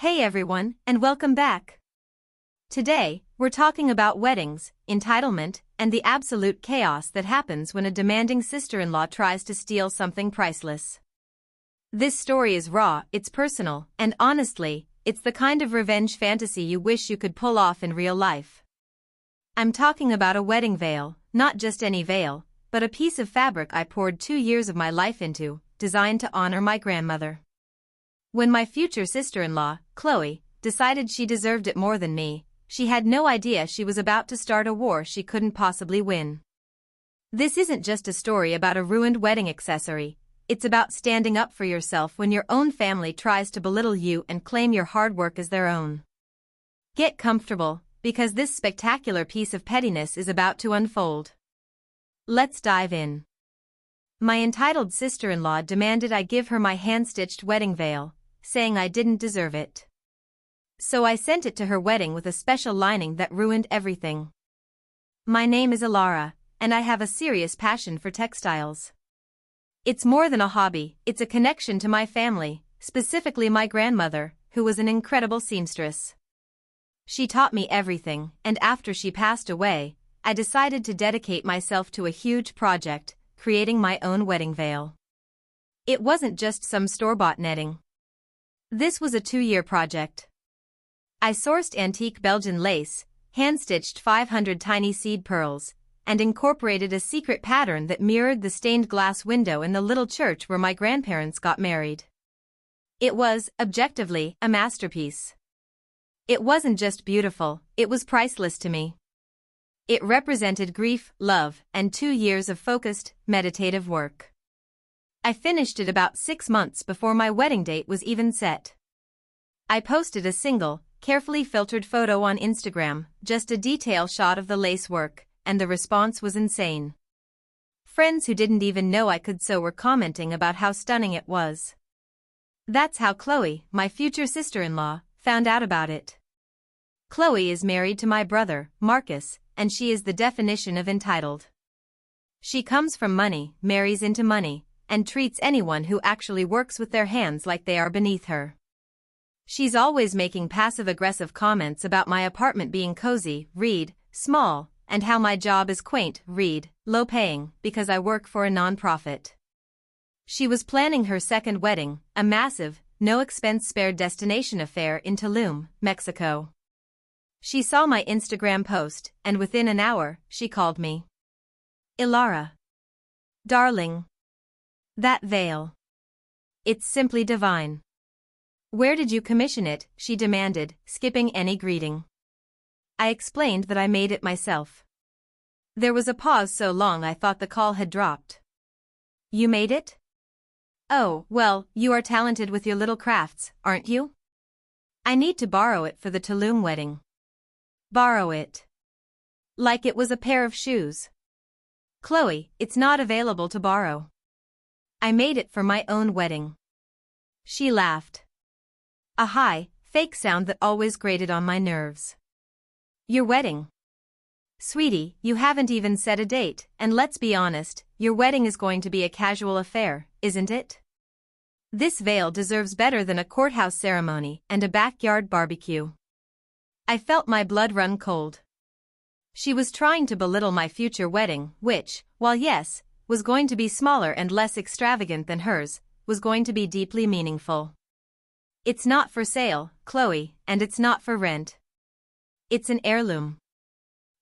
Hey everyone, and welcome back. Today, we're talking about weddings, entitlement, and the absolute chaos that happens when a demanding sister-in-law tries to steal something priceless. This story is raw, it's personal, and honestly, it's the kind of revenge fantasy you wish you could pull off in real life. I'm talking about a wedding veil, not just any veil, but a piece of fabric I poured 2 years of my life into, designed to honor my grandmother. When my future sister-in-law, Chloe, decided she deserved it more than me, she had no idea she was about to start a war she couldn't possibly win. This isn't just a story about a ruined wedding accessory, it's about standing up for yourself when your own family tries to belittle you and claim your hard work as their own. Get comfortable, because this spectacular piece of pettiness is about to unfold. Let's dive in. My entitled sister-in-law demanded I give her my hand-stitched wedding veil, saying I didn't deserve it. So I sent it to her wedding with a special lining that ruined everything. My name is Elara, and I have a serious passion for textiles. It's more than a hobby, it's a connection to my family, specifically my grandmother, who was an incredible seamstress. She taught me everything, and after she passed away, I decided to dedicate myself to a huge project, creating my own wedding veil. It wasn't just some store-bought netting. This was a 2-year project. I sourced antique Belgian lace, hand-stitched 500 tiny seed pearls, and incorporated a secret pattern that mirrored the stained glass window in the little church where my grandparents got married. It was, objectively, a masterpiece. It wasn't just beautiful, it was priceless to me. It represented grief, love, and 2 years of focused, meditative work. I finished it about 6 months before my wedding date was even set. I posted a single, carefully filtered photo on Instagram, just a detail shot of the lace work, and the response was insane. Friends who didn't even know I could sew were commenting about how stunning it was. That's how Chloe, my future sister-in-law, found out about it. Chloe is married to my brother, Marcus, and she is the definition of entitled. She comes from money, marries into money, and treats anyone who actually works with their hands like they are beneath her. She's always making passive-aggressive comments about my apartment being cozy, read, small, and how my job is quaint, read, low-paying, because I work for a non-profit. She was planning her second wedding, a massive, no-expense-spared destination affair in Tulum, Mexico. She saw my Instagram post, and within an hour, she called me. Elara. Darling. That veil. It's simply divine. Where did you commission it? She demanded, skipping any greeting. I explained that I made it myself. There was a pause so long I thought the call had dropped. You made it? Oh, well, you are talented with your little crafts, aren't you? I need to borrow it for the Tulum wedding. Borrow it. Like it was a pair of shoes. Chloe, it's not available to borrow. I made it for my own wedding. She laughed. A high, fake sound that always grated on my nerves. Your wedding? Sweetie, you haven't even set a date, and let's be honest, your wedding is going to be a casual affair, isn't it? This veil deserves better than a courthouse ceremony and a backyard barbecue. I felt my blood run cold. She was trying to belittle my future wedding, which, while yes, was going to be smaller and less extravagant than hers, was going to be deeply meaningful. It's not for sale, Chloe, and it's not for rent. It's an heirloom.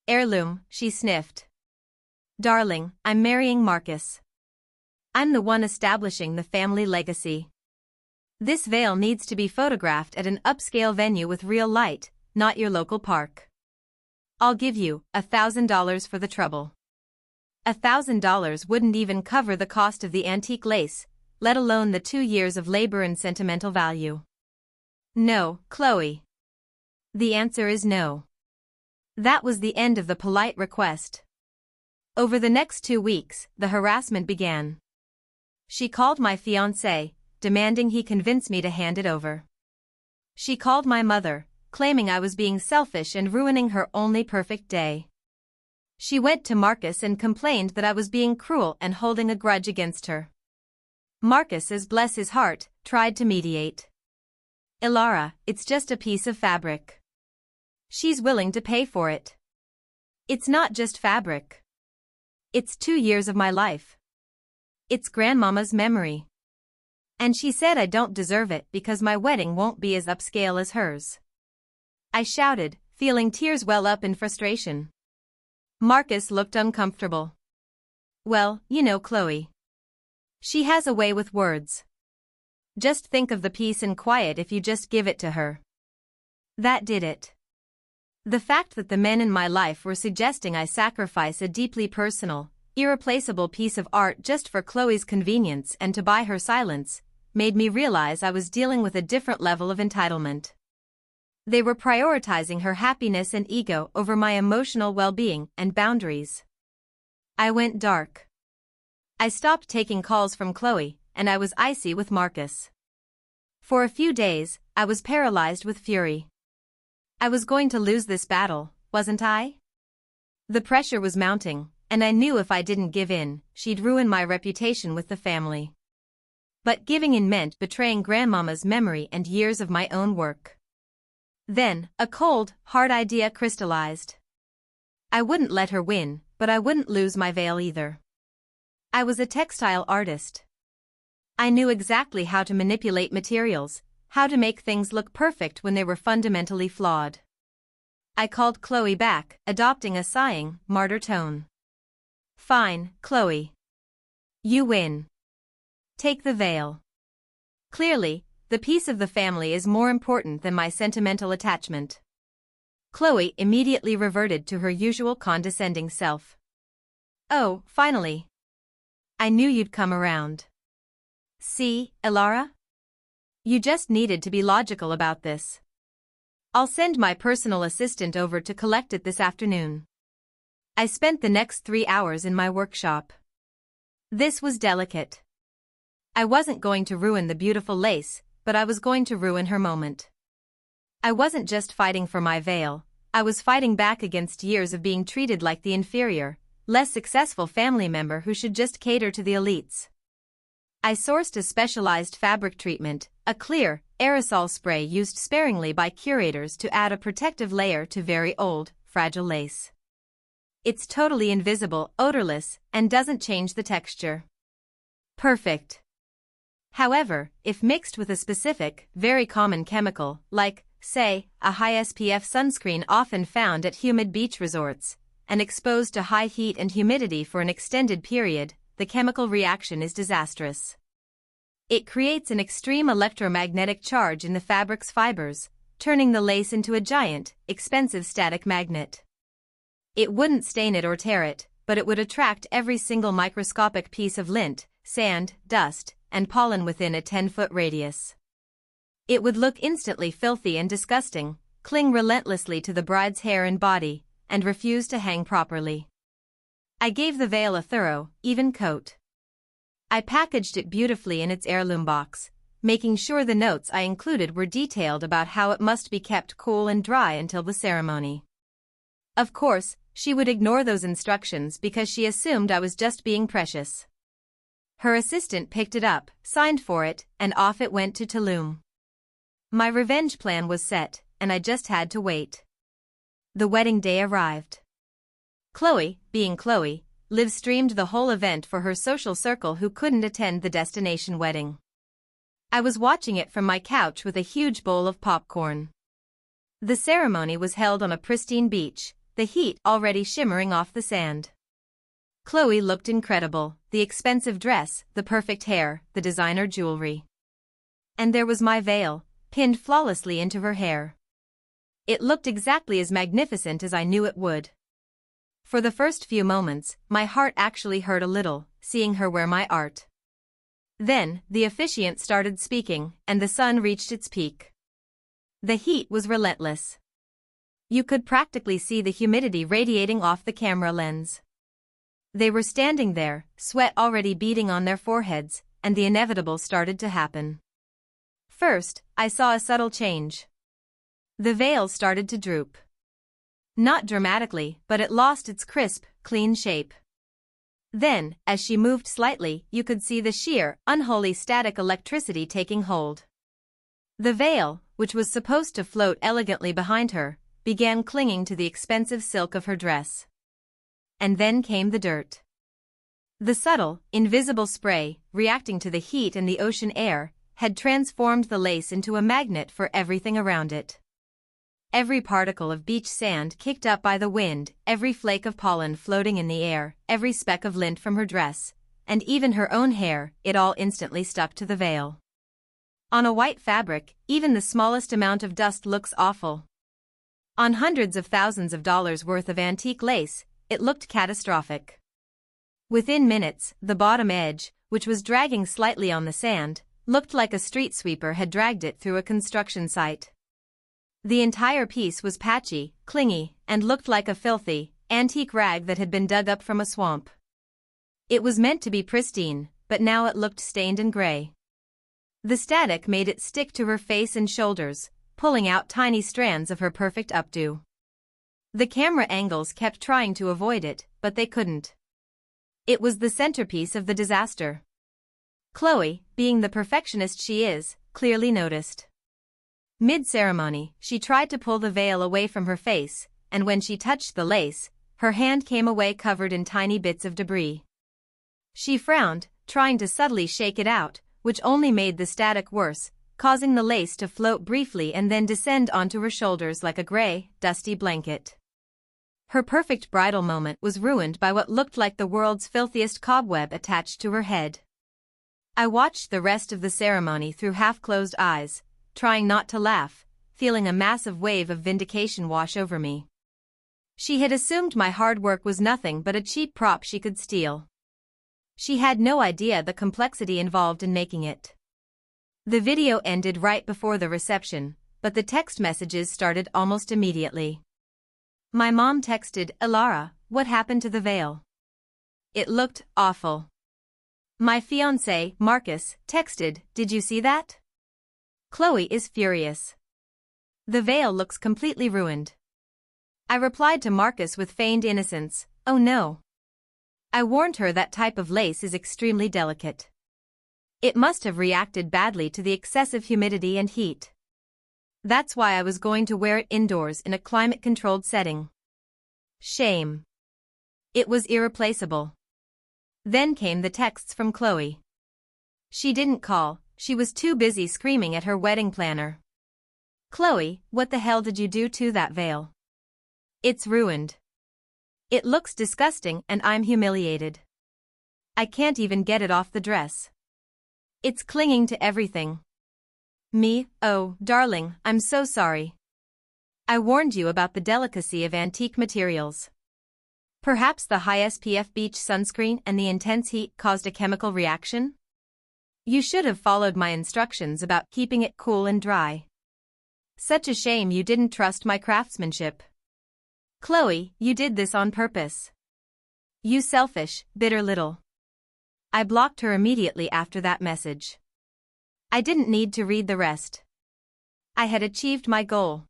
Heirloom, she sniffed. Darling, I'm marrying Marcus. I'm the one establishing the family legacy. This veil needs to be photographed at an upscale venue with real light, not your local park. I'll give you $1,000 for the trouble. $1,000 wouldn't even cover the cost of the antique lace, let alone the 2 years of labor and sentimental value. No, Chloe. The answer is no. That was the end of the polite request. Over the next 2 weeks, the harassment began. She called my fiancé, demanding he convince me to hand it over. She called my mother, claiming I was being selfish and ruining her only perfect day. She went to Marcus and complained that I was being cruel and holding a grudge against her. Marcus, as bless his heart, tried to mediate. Elara, it's just a piece of fabric. She's willing to pay for it. It's not just fabric. It's 2 years of my life. It's grandmama's memory. And she said I don't deserve it because my wedding won't be as upscale as hers. I shouted, feeling tears well up in frustration. Marcus looked uncomfortable. Well, you know Chloe. She has a way with words. Just think of the peace and quiet if you just give it to her. That did it. The fact that the men in my life were suggesting I sacrifice a deeply personal, irreplaceable piece of art just for Chloe's convenience and to buy her silence, made me realize I was dealing with a different level of entitlement. They were prioritizing her happiness and ego over my emotional well-being and boundaries. I went dark. I stopped taking calls from Chloe, and I was icy with Marcus. For a few days, I was paralyzed with fury. I was going to lose this battle, wasn't I? The pressure was mounting, and I knew if I didn't give in, she'd ruin my reputation with the family. But giving in meant betraying grandmama's memory and years of my own work. Then, a cold, hard idea crystallized. I wouldn't let her win, but I wouldn't lose my veil either. I was a textile artist. I knew exactly how to manipulate materials, how to make things look perfect when they were fundamentally flawed. I called Chloe back, adopting a sighing, martyr tone. Fine, Chloe. You win. Take the veil. Clearly, the peace of the family is more important than my sentimental attachment. Chloe immediately reverted to her usual condescending self. Oh, finally. I knew you'd come around. See, Elara? You just needed to be logical about this. I'll send my personal assistant over to collect it this afternoon. I spent the next 3 hours in my workshop. This was delicate. I wasn't going to ruin the beautiful lace, but I was going to ruin her moment. I wasn't just fighting for my veil, I was fighting back against years of being treated like the inferior, less successful family member who should just cater to the elites. I sourced a specialized fabric treatment, a clear, aerosol spray used sparingly by curators to add a protective layer to very old, fragile lace. It's totally invisible, odorless, and doesn't change the texture. Perfect. However, if mixed with a specific, very common chemical, like, say, a high SPF sunscreen often found at humid beach resorts, and exposed to high heat and humidity for an extended period, the chemical reaction is disastrous. It creates an extreme electromagnetic charge in the fabric's fibers, turning the lace into a giant, expensive static magnet. It wouldn't stain it or tear it, but it would attract every single microscopic piece of lint, sand, dust, and pollen within a 10-foot radius. It would look instantly filthy and disgusting, cling relentlessly to the bride's hair and body, and refuse to hang properly. I gave the veil a thorough, even coat. I packaged it beautifully in its heirloom box, making sure the notes I included were detailed about how it must be kept cool and dry until the ceremony. Of course, she would ignore those instructions because she assumed I was just being precious. Her assistant picked it up, signed for it, and off it went to Tulum. My revenge plan was set, and I just had to wait. The wedding day arrived. Chloe, being Chloe, live-streamed the whole event for her social circle who couldn't attend the destination wedding. I was watching it from my couch with a huge bowl of popcorn. The ceremony was held on a pristine beach, the heat already shimmering off the sand. Chloe looked incredible, the expensive dress, the perfect hair, the designer jewelry. And there was my veil, pinned flawlessly into her hair. It looked exactly as magnificent as I knew it would. For the first few moments, my heart actually hurt a little, seeing her wear my art. Then, the officiant started speaking, and the sun reached its peak. The heat was relentless. You could practically see the humidity radiating off the camera lens. They were standing there, sweat already beading on their foreheads, and the inevitable started to happen. First, I saw a subtle change. The veil started to droop. Not dramatically, but it lost its crisp, clean shape. Then, as she moved slightly, you could see the sheer, unholy static electricity taking hold. The veil, which was supposed to float elegantly behind her, began clinging to the expensive silk of her dress. And then came the dirt. The subtle, invisible spray, reacting to the heat and the ocean air, had transformed the lace into a magnet for everything around it. Every particle of beach sand kicked up by the wind, every flake of pollen floating in the air, every speck of lint from her dress, and even her own hair, it all instantly stuck to the veil. On a white fabric, even the smallest amount of dust looks awful. On hundreds of thousands of dollars worth of antique lace, it looked catastrophic. Within minutes, the bottom edge, which was dragging slightly on the sand, looked like a street sweeper had dragged it through a construction site. The entire piece was patchy, clingy, and looked like a filthy, antique rag that had been dug up from a swamp. It was meant to be pristine, but now it looked stained and gray. The static made it stick to her face and shoulders, pulling out tiny strands of her perfect updo. The camera angles kept trying to avoid it, but they couldn't. It was the centerpiece of the disaster. Chloe, being the perfectionist she is, clearly noticed. Mid-ceremony, she tried to pull the veil away from her face, and when she touched the lace, her hand came away covered in tiny bits of debris. She frowned, trying to subtly shake it out, which only made the static worse, causing the lace to float briefly and then descend onto her shoulders like a gray, dusty blanket. Her perfect bridal moment was ruined by what looked like the world's filthiest cobweb attached to her head. I watched the rest of the ceremony through half-closed eyes, trying not to laugh, feeling a massive wave of vindication wash over me. She had assumed my hard work was nothing but a cheap prop she could steal. She had no idea the complexity involved in making it. The video ended right before the reception, but the text messages started almost immediately. My mom texted, "Elara, what happened to the veil? It looked awful." My fiancé, Marcus, texted, "Did you see that? Chloe is furious. The veil looks completely ruined." I replied to Marcus with feigned innocence, "Oh no. I warned her that type of lace is extremely delicate. It must have reacted badly to the excessive humidity and heat. That's why I was going to wear it indoors in a climate-controlled setting." Shame. It was irreplaceable. Then came the texts from Chloe. She didn't call, she was too busy screaming at her wedding planner. "Chloe, what the hell did you do to that veil? It's ruined. It looks disgusting and I'm humiliated. I can't even get it off the dress. It's clinging to everything." Me, "Oh, darling, I'm so sorry. I warned you about the delicacy of antique materials. Perhaps the high SPF beach sunscreen and the intense heat caused a chemical reaction? You should have followed my instructions about keeping it cool and dry. Such a shame you didn't trust my craftsmanship. Chloe, you did this on purpose. You selfish, bitter little." I blocked her immediately after that message. I didn't need to read the rest. I had achieved my goal.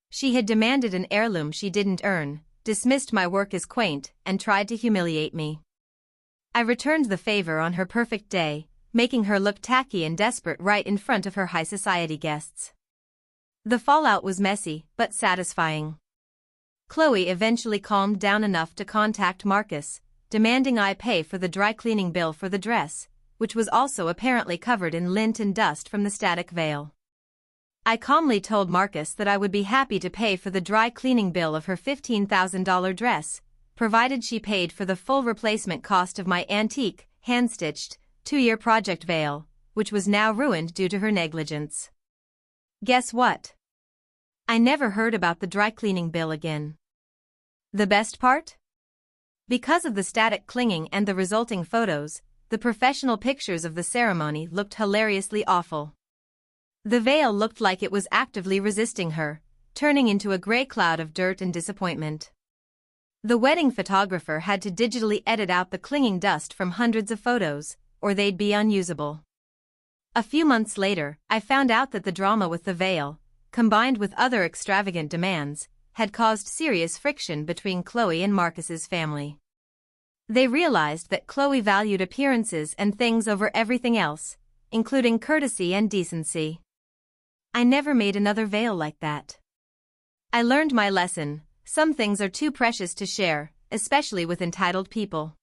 She had demanded an heirloom she didn't earn, dismissed my work as quaint, and tried to humiliate me. I returned the favor on her perfect day, making her look tacky and desperate right in front of her high society guests. The fallout was messy, but satisfying. Chloe eventually calmed down enough to contact Marcus, demanding I pay for the dry cleaning bill for the dress, which was also apparently covered in lint and dust from the static veil. I calmly told Marcus that I would be happy to pay for the dry cleaning bill of her $15,000 dress, provided she paid for the full replacement cost of my antique, hand-stitched, 2-year project veil, which was now ruined due to her negligence. Guess what? I never heard about the dry cleaning bill again. The best part? Because of the static clinging and the resulting photos, the professional pictures of the ceremony looked hilariously awful. The veil looked like it was actively resisting her, turning into a gray cloud of dirt and disappointment. The wedding photographer had to digitally edit out the clinging dust from hundreds of photos, or they'd be unusable. A few months later, I found out that the drama with the veil, combined with other extravagant demands, had caused serious friction between Chloe and Marcus's family. They realized that Chloe valued appearances and things over everything else, including courtesy and decency. I never made another veil like that. I learned my lesson. Some things are too precious to share, especially with entitled people.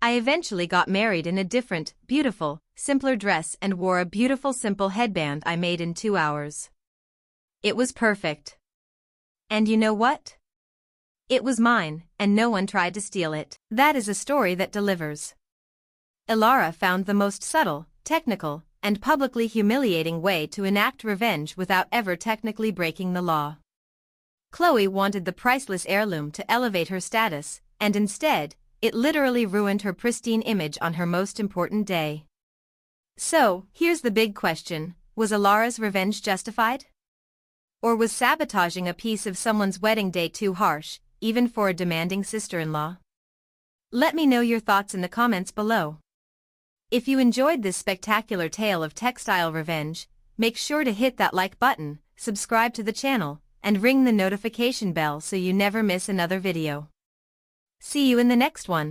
I eventually got married in a different, beautiful, simpler dress and wore a beautiful simple headband I made in 2 hours. It was perfect. And you know what? It was mine, and no one tried to steal it. That is a story that delivers. Elara found the most subtle, technical, and publicly humiliating way to enact revenge without ever technically breaking the law. Chloe wanted the priceless heirloom to elevate her status, and instead, it literally ruined her pristine image on her most important day. So, here's the big question: was Elara's revenge justified? Or was sabotaging a piece of someone's wedding day too harsh, even for a demanding sister-in-law? Let me know your thoughts in the comments below. If you enjoyed this spectacular tale of textile revenge, make sure to hit that like button, subscribe to the channel, and ring the notification bell so you never miss another video. See you in the next one.